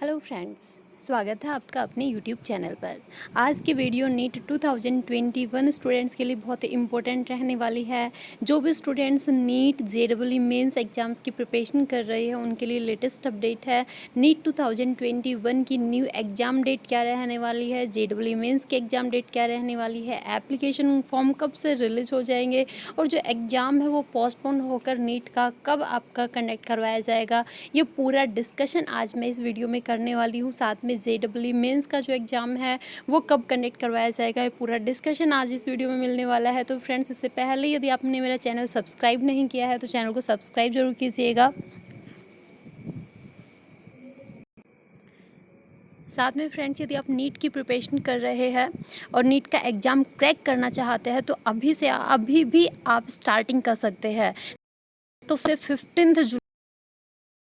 Hello friends, स्वागत है आपका अपने यूट्यूब चैनल पर। आज की वीडियो नीट 2021 स्टूडेंट्स के लिए बहुत ही इम्पोर्टेंट रहने वाली है। जो भी students NEET JEE mains exams की प्रिपरेशन कर रहे हैं उनके लिए लेटेस्ट अपडेट है। नीट 2021 की न्यू एग्ज़ाम डेट क्या रहने वाली है, जेईई मेंस की एग्ज़ाम डेट क्या रहने वाली है, एप्लीकेशन फॉर्म कब से रिलीज़ हो जाएंगे और जो एग्ज़ाम है वो पोस्टपोन होकर नीट का कब आपका कंडक्ट करवाया जाएगा, ये पूरा डिस्कशन आज मैं इस वीडियो में करने वाली हूँ। साथ में जेईई मेंस का जो एग्ज़ाम है वो कब कंडक्ट करवाया जाएगा, ये पूरा डिस्कशन आज इस वीडियो में मिलने वाला है। तो फ्रेंड्स, इससे पहले यदि आपने मेरा चैनल सब्सक्राइब नहीं किया है तो चैनल को सब्सक्राइब जरूर कीजिएगा। साथ में फ्रेंड्स, यदि आप नीट की प्रिपरेशन कर रहे हैं और नीट का एग्ज़ाम क्रैक करना चाहते हैं तो अभी भी आप स्टार्टिंग कर सकते हैं। तो फिर 15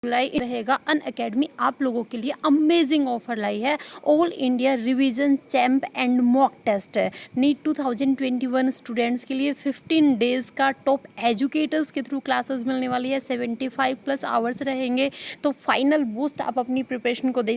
जुलाई रहेगा अनअकैडमी आप लोगों के लिए अमेजिंग ऑफर लाई है। All India revision champ and mock test है नीट 2021 स्टूडेंट्स के लिए। 15 डेज का टॉप एजुकेटर्स के थ्रू क्लासेस मिलने वाली है। 75+ आवर्स रहेंगे, तो फाइनल बूस्ट आप अपनी प्रिपरेशन को दे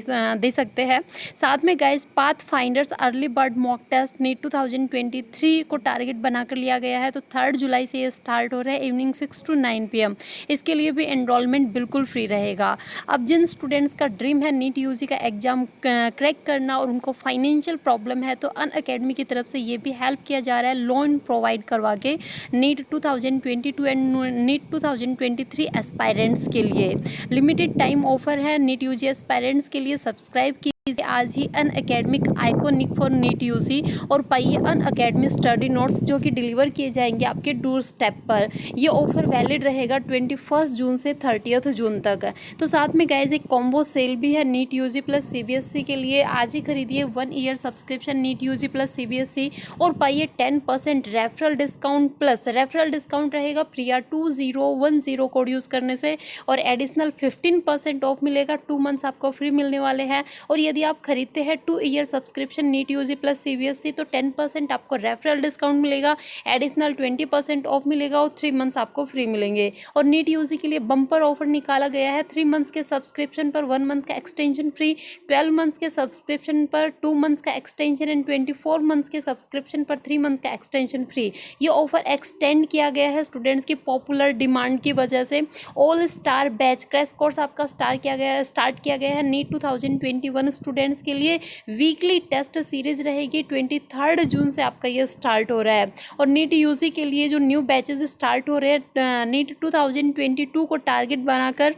सकते हैं। साथ में guys, path finders early bird mock test NEET 2023 को टारगेट बनाकर लिया गया है। तो 3 जुलाई से ये स्टार्ट हो रहा है इवनिंग 6 to 9 PM। इसके लिए भी एनरोलमेंट बिल्कुल फ्री रहेगा। अब जिन स्टूडेंट्स का ड्रीम है नीट यूजी का एग्जाम क्रैक करना और उनको फाइनेंशियल प्रॉब्लम है, तो अनअकैडमी की तरफ से ये भी हेल्प किया जा रहा है लोन प्रोवाइड करवा के नीट 2022 एंड नीट 2023 एस्पायरेंट्स के लिए। लिमिटेड टाइम ऑफर है नीट यूजी एस्पायरेंट्स के लिए। सब्सक्राइब कीजिए आज ही अनअकैडमिक आइकॉनिक फॉर नीट यूजी और पाइए अनअकैडमी स्टडी नोट्स जो कि डिलीवर किए जाएंगे आपके डोर स्टेप पर। ये ऑफर वैलिड रहेगा 21 जून से 30 जून तक। तो साथ में गाइज एक कॉम्बो सेल भी है नीट यूजी प्लस सीबीएसई के लिए। आज ही खरीदिए 1 year subscription NEET UG plus CBSE और पाइए 10% referral discount. Plus referral discount रहेगा प्रिया 2010 कोड यूज़ करने से, और एडिशनल 15% ऑफ मिलेगा। 2 मंथ्स आपको फ्री मिलने वाले हैं। और यदि आप खरीदते हैं 2 year subscription NEET UG plus CBSE तो 10% आपको रेफरल डिस्काउंट मिलेगा, एडिशनल 20% ऑफ मिलेगा और 3 मंथ्स आपको फ्री मिलेंगे। और नीट यूजी के लिए बम्पर ऑफर निकाला गया है। 3 मंथ्स के सब्सक्रिप्शन पर 1 मंथ का एक्सटेंशन फ्री, 12 मंथ्स के सब्सक्रिप्शन पर 2 मंथ्स का एक्सटेंशन एंड 24 मंथ्स के सब्सक्रिप्शन पर 3 मंथ्स का एक्सटेंशन फ्री। ये ऑफर एक्सटेंड किया गया है स्टूडेंट्स की पॉपुलर डिमांड की वजह से। All star batch crash course आपका स्टार्ट किया गया है नीट 2021 स्टूडेंट्स के लिए। वीकली टेस्ट सीरीज रहेगी। 23 जून से आपका ये स्टार्ट हो रहा है। और नीट यूजी के लिए जो न्यू बैचेस स्टार्ट हो रहे हैं नीट 2022 को टारगेट बनाकर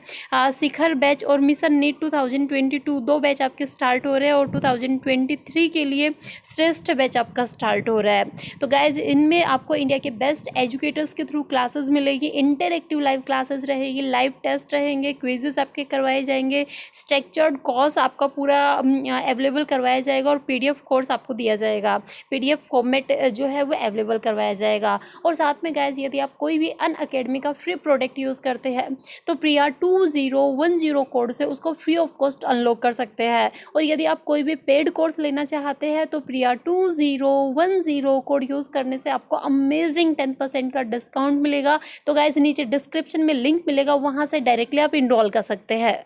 शिखर बैच और मिशन नीट 2022 2 बैच आपके स्टार्ट हो रहे हैं। और 2023 के लिए श्रेष्ठ बैच आपका स्टार्ट हो रहा है। तो गाइज, इनमें आपको इंडिया के बेस्ट एजुकेटर्स के थ्रू क्लासेस मिलेगी। इंटरएक्टिव लाइव क्लासेस रहेगी, लाइव टेस्ट रहेंगे, क्विजेस आपके करवाए जाएंगे, स्ट्रक्चर्ड कोर्स आपका पूरा अवेलेबल करवाया जाएगा और पीडीएफ कोर्स आपको दिया जाएगा। पीडीएफ फॉर्मेट जो है वो अवेलेबल करवाया जाएगा। और साथ में गाइज, यदि आप कोई भी अनअकैडमी का फ्री प्रोडक्ट यूज़ करते हैं तो प्रिया 2010 कोड से उसको फ्री ऑफ कॉस्ट अनलॉक कर सकते हैं। और यदि आप कोई भी पेड कोर्स लेना चाहते हैं तो प्रिया 2010 कोड यूज़ करने से आपको अमेजिंग 10% का डिस्काउंट मिलेगा। तो गाइज, नीचे डिस्क्रिप्शन में लिंक मिलेगा, वहाँ से डायरेक्टली आप इनरोल कर सकते हैं।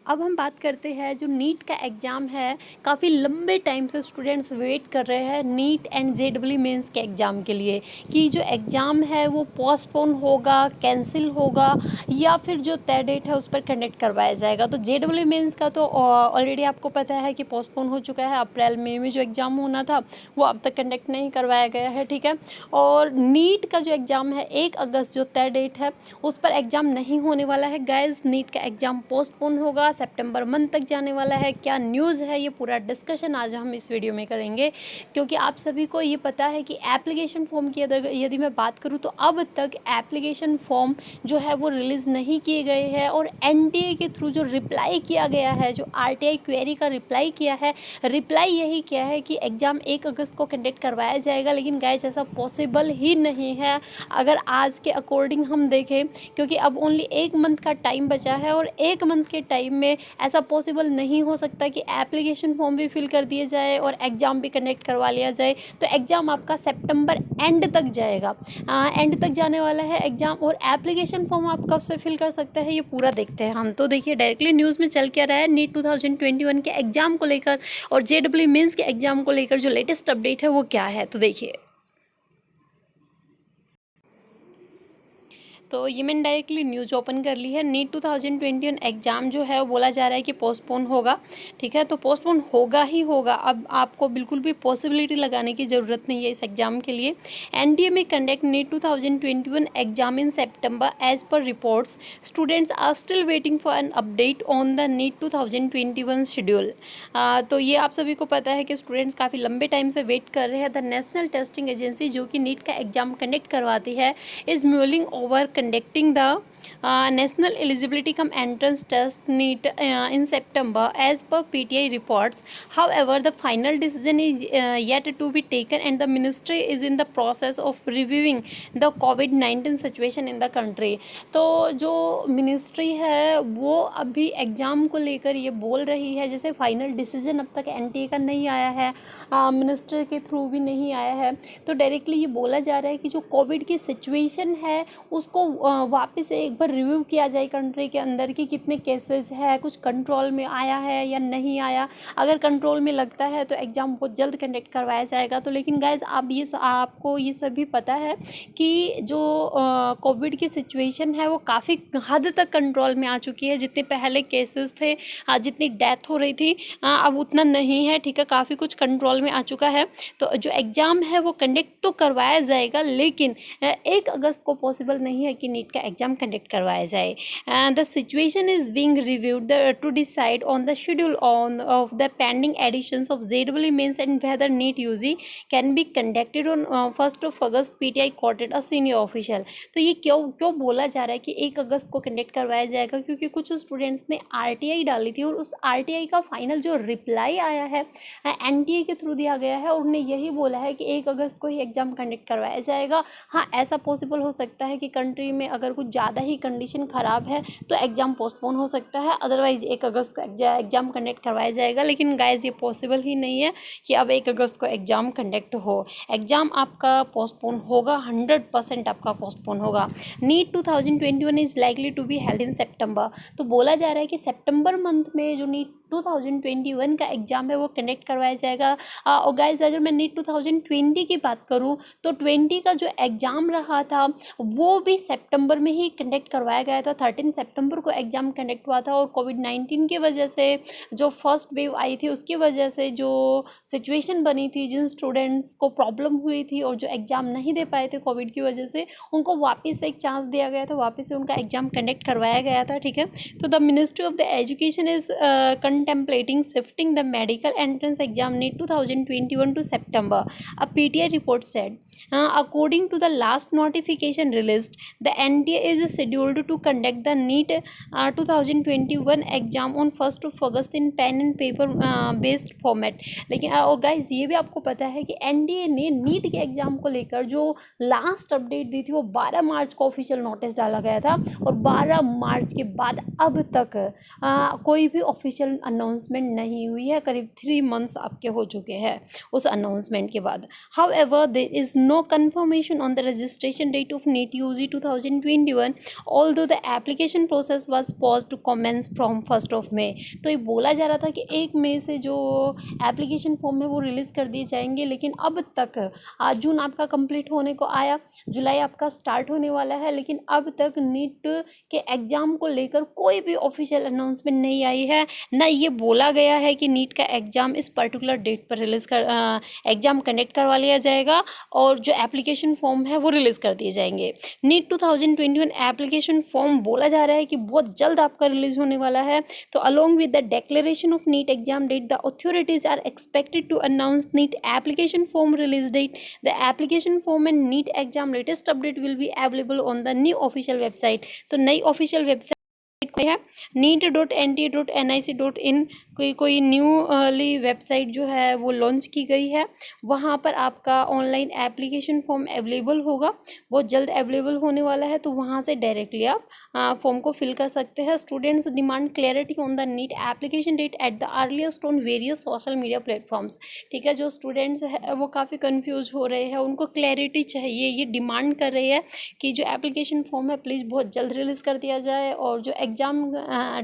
अब हम बात करते हैं जो नीट का एग्ज़ाम है, काफ़ी लंबे टाइम से स्टूडेंट्स वेट कर रहे हैं नीट एंड जेईई मेंस के एग्ज़ाम के लिए कि जो एग्ज़ाम है वो पोस्टपोन होगा, कैंसिल होगा या फिर जो तय डेट है उस पर कंडक्ट करवाया जाएगा। तो जेईई मेंस का तो ऑलरेडी आपको पता है कि पोस्टपोन हो चुका है। अप्रैल मई में जो एग्ज़ाम होना था वो अब तक कंडक्ट नहीं करवाया गया है, ठीक है। और नीट का जो एग्ज़ाम है 1 अगस्त जो तय डेट है उस पर एग्ज़ाम नहीं होने वाला है। गाइज, नीट का एग्ज़ाम पोस्टपोन होगा, सितंबर मंथ तक जाने वाला है। क्या न्यूज़ है, ये पूरा डिस्कशन आज हम इस वीडियो में करेंगे। क्योंकि आप सभी को ये पता है कि एप्लीकेशन फॉर्म की यदि मैं बात करूँ तो अब तक एप्लीकेशन फॉर्म जो है वो रिलीज़ नहीं किए गए हैं। और एनटीए के थ्रू जो रिप्लाई किया गया है, जो आरटीआई क्वेरी का रिप्लाई किया है, रिप्लाई यही किया है कि एग्ज़ाम 1 अगस्त को कंडक्ट करवाया जाएगा। लेकिन गाइस, ऐसा पॉसिबल ही नहीं है अगर आज के अकॉर्डिंग हम देखें, क्योंकि अब ओनली 1 मंथ का टाइम बचा है और 1 मंथ के टाइम में में ऐसा पॉसिबल नहीं हो सकता कि एप्लीकेशन फॉर्म भी फिल कर दिए जाए और एग्ज़ाम भी कंडक्ट करवा लिया जाए। तो एग्ज़ाम आपका सितंबर एंड तक जाएगा, एंड तक जाने वाला है एग्ज़ाम। और एप्लीकेशन फॉर्म आप कब से फिल कर सकते हैं ये पूरा देखते हैं हम। तो देखिए डायरेक्टली न्यूज़ में चल क्या रहा है, नीट 2021 के एग्ज़ाम को लेकर और JEE मेंस के एग्ज़ाम को लेकर जो लेटेस्ट अपडेट है वो क्या है। तो देखिए, तो ये मैंने डायरेक्टली न्यूज़ ओपन कर ली है। नीट 2021 एग्ज़ाम जो है वो बोला जा रहा है कि पोस्टपोन होगा, ठीक है। तो पोस्टपोन होगा ही होगा, अब आपको बिल्कुल भी पॉसिबिलिटी लगाने की ज़रूरत नहीं है इस एग्ज़ाम के लिए। NDA में conduct NEET 2021 exam in September as per reports, students are still waiting for an update on the NEET 2021 schedule. तो ये आप सभी को पता है कि स्टूडेंट्स काफ़ी लंबे टाइम से वेट कर रहे हैं। द नेशनल टेस्टिंग एजेंसी जो कि नीट का एग्ज़ाम कंडक्ट करवाती है is moving over conducting the national eligibility cum entrance test NEET in September as per PTI reports. However, the final decision is yet to be taken and the ministry is in the process of reviewing the COVID-19 situation in the country. तो जो ministry है वो अभी exam को लेकर ये बोल रही है, जैसे फाइनल डिसीजन अब तक NTA का नहीं आया है, मिनिस्टर के थ्रू भी नहीं आया है। तो डायरेक्टली ये बोला जा रहा है कि जो कोविड की सिचुएशन है उसको वापस से एक बार रिव्यू किया जाए कंट्री के अंदर कि कितने केसेस है, कुछ कंट्रोल में आया है या नहीं आया। अगर कंट्रोल में लगता है तो एग्ज़ाम बहुत जल्द कंडक्ट करवाया जाएगा। तो लेकिन गाइज आपको ये सभी पता है कि जो कोविड की सिचुएशन है वो काफ़ी हद तक कंट्रोल में आ चुकी है। जितने पहले केसेस थे, जितनी डेथ हो रही थी, अब उतना नहीं है, ठीक है। काफ़ी कुछ कंट्रोल में आ चुका है। तो जो एग्ज़ाम है वो कंडक्ट तो करवाया जाएगा, लेकिन 1 अगस्त को पॉसिबल नहीं है कि नीट का एग्ज़ाम कंडक्ट करवाया जाए। The situation is being reviewed to decide on the schedule on of the pending editions of JEE mains and whether NEET UG can be conducted on 1 August, PTI quoted a senior official. तो ये क्यों बोला जा रहा है कि 1 अगस्त को कंडक्ट करवाया जाएगा, क्योंकि कुछ स्टूडेंट्स ने RTI डाली थी और उस RTI का फाइनल जो रिप्लाई आया है NTA के थ्रू दिया गया है और उन्होंने यही बोला है कि 1 अगस्त को ही एग्ज़ाम कंडक्ट करवाया जाएगा। हाँ, ऐसा पॉसिबल हो सकता है कि कंट्री में अगर कुछ ज़्यादा ही कंडीशन ख़राब है तो एग्ज़ाम पोस्टपोन हो सकता है, अदरवाइज़ 1 अगस्त को एग्ज़ाम कंडक्ट करवाया जाएगा। लेकिन गाइस ये पॉसिबल ही नहीं है कि अब 1 अगस्त को एग्ज़ाम कंडक्ट हो। एग्ज़ाम आपका पोस्टपोन होगा, 100% आपका पोस्टपोन होगा। NEET 2021 is likely to be held in September. तो बोला जा रहा है कि सेप्टेम्बर मंथ में जो नीट 2021 का एग्ज़ाम है वो कंडक्ट करवाया जाएगा। और गाइस अगर मैं नीट 2020 की बात करूँ तो 20 का जो एग्ज़ाम रहा था वो भी सितंबर में ही कंडक्ट करवाया गया था। 13 सितंबर को एग्ज़ाम कंडक्ट हुआ था और कोविड-19 की वजह से जो फर्स्ट वेव आई थी उसकी वजह से जो सिचुएशन बनी थी, जिन स्टूडेंट्स को प्रॉब्लम हुई थी और जो एग्ज़ाम नहीं दे पाए थे कोविड की वजह से, उनको वापस से एक चांस दिया गया था, वापस से उनका एग्ज़ाम कंडक्ट करवाया गया था, ठीक है। तो the ministry of the education is contemplating shifting the medical entrance exam NEET 2021 to September, a PTI report said. According to the last notification released, the NTA is scheduled to conduct the NEET 2021 exam on 1st of August in pen and paper based format. लेकिन और guys ये भी आपको पता है कि NDA ने NEET के एग्ज़ाम को लेकर जो लास्ट अपडेट दी थी वो 12 मार्च को ऑफिशियल नोटिस डाला गया था और 12 मार्च के बाद अब तक कोई भी ऑफिशियल अनाउंसमेंट नहीं हुई है। करीब 3 मंथ्स आपके हो चुके हैं उस अनाउंसमेंट के बाद। However there is no confirmation on the registration date of NEET UG 2021 although the application process was paused to commence from 1 May. तो ये बोला जा रहा था कि 1 मई से जो एप्लीकेशन फॉर्म है वो रिलीज़ कर दिए जाएंगे, लेकिन अब तक आज जून आपका कंप्लीट होने को आया, जुलाई आपका स्टार्ट होने वाला है, लेकिन अब तक नीट के एग्ज़ाम को लेकर कोई भी ऑफिशियल अनाउंसमेंट नहीं आई है। ना ये बोला गया है कि नीट का एग्ज़ाम इस पर्टिकुलर डेट पर एग्ज़ाम कंडक्ट करवा लिया जाएगा और जो एप्लीकेशन फॉर्म है वो रिलीज़ कर दिए जाएंगे। नीट 2021 एप्लीकेशन फॉर्म बोला जा रहा है कि बहुत जल्द आपका रिलीज़ होने वाला है। तो along with the declaration of NEET exam date, the authorities are expected to announce NEET application form release date. The application form and NEET exam latest update will be available on the new official website. तो नई official website है NEET.NTA.NIC.in कोई newly website जो है वो launch की गई है। वहाँ पर आपका ऑनलाइन एप्लीकेशन फॉर्म अवेलेबल होगा, बहुत जल्द अवेलेबल होने वाला है, तो वहाँ से डायरेक्टली आप फॉर्म को फिल कर सकते हैं। Students demand clarity on the NEET application date at the earliest on various social media platforms. ठीक है, जो स्टूडेंट्स है वो काफ़ी कंफ्यूज हो रहे हैं, उनको क्लैरिटी चाहिए, ये डिमांड कर रहे हैं कि जो एप्लीकेशन फॉर्म है प्लीज़ बहुत जल्द रिलीज़ कर दिया जाए, और जो एग्ज़ाम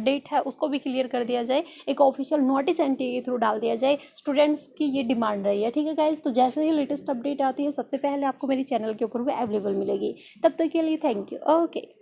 डेट है उसको भी क्लियर कर दिया जाए, एक ऑफिशियल नोटिस एनटीए के थ्रू डाल दिया जाए। स्टूडेंट्स की ये डिमांड रही है। ठीक है गाइज, तो जैसे ही लेटेस्ट अपडेट आती है सबसे पहले आपको मेरे चैनल के ऊपर वो अवेलेबल मिलेगी। तब तक के लिए थैंक यू। ओके।